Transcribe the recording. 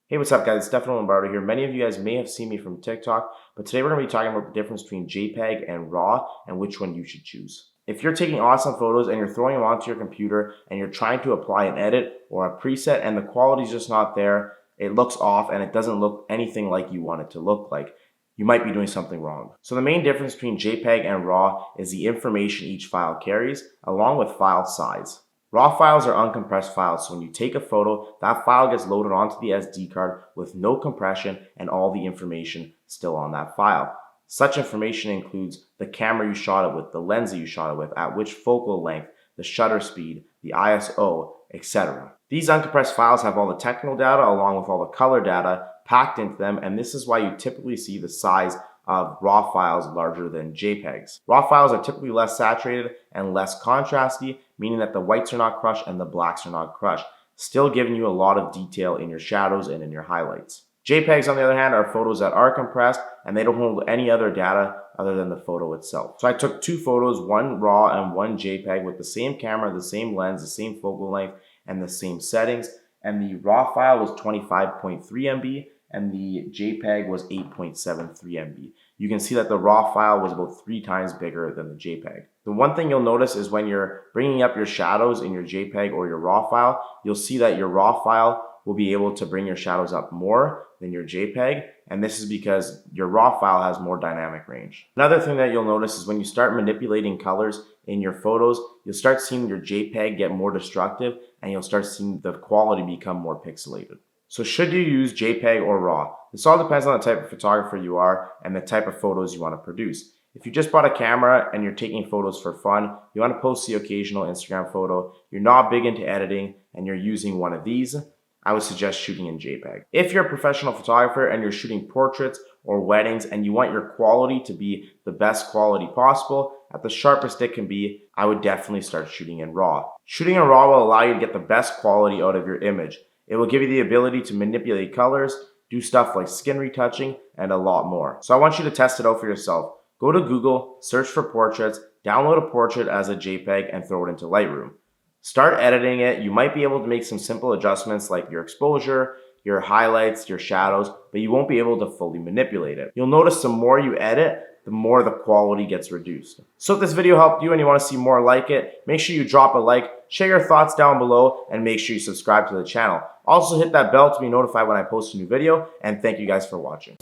Hey, what's up guys? It's Stefano Lombardo here. Many of you guys may have seen me from TikTok, but today we're going to be talking about the difference between JPEG and RAW and which one you should choose. If you're taking awesome photos and you're throwing them onto your computer and you're trying to apply an edit or a preset and the quality's just not there, it looks off and it doesn't look anything like you want it to look like, you might be doing something wrong. So the main difference between JPEG and RAW is the information each file carries, along with file size. RAW files are uncompressed files, so when you take a photo, that file gets loaded onto the SD card with no compression and all the information still on that file. Such information includes the camera you shot it with, the lens that you shot it with, at which focal length, the shutter speed, the ISO, etc. These uncompressed files have all the technical data along with all the color data packed into them, and this is why you typically see the size of RAW files larger than JPEGs. RAW files are typically less saturated and less contrasty, meaning that the whites are not crushed and the blacks are not crushed, still giving you a lot of detail in your shadows and in your highlights. JPEGs, on the other hand, are photos that are compressed and they don't hold any other data other than the photo itself. So I took two photos, one RAW and one JPEG, with the same camera, the same lens, the same focal length, and the same settings, and the RAW file was 25.3 MB and the JPEG was 8.73 MB. You can see that the RAW file was about 3 times bigger than the JPEG. The one thing you'll notice is when you're bringing up your shadows in your JPEG or your RAW file, you'll see that your RAW file will be able to bring your shadows up more than your JPEG, and this is because your RAW file has more dynamic range. Another thing that you'll notice is when you start manipulating colors in your photos, you'll start seeing your JPEG get more destructive and you'll start seeing the quality become more pixelated. So should you use JPEG or RAW? This all depends on the type of photographer you are and the type of photos you want to produce. If you just bought a camera and you're taking photos for fun, you want to post the occasional Instagram photo, you're not big into editing, and you're using one of these, I would suggest shooting in JPEG. If you're a professional photographer and you're shooting portraits or weddings and you want your quality to be the best quality possible, at the sharpest it can be, I would definitely start shooting in RAW. Shooting in RAW will allow you to get the best quality out of your image. It will give you the ability to manipulate colors, do stuff like skin retouching, and a lot more. So I want you to test it out for yourself. Go to Google, search for portraits, download a portrait as a JPEG, and throw it into Lightroom. Start editing it. You might be able to make some simple adjustments like your exposure, your highlights, your shadows, but you won't be able to fully manipulate it. You'll notice the more you edit, the more the quality gets reduced. So if this video helped you and you want to see more like it, make sure you drop a like, share your thoughts down below, and make sure you subscribe to the channel. Also hit that bell to be notified when I post a new video, and thank you guys for watching.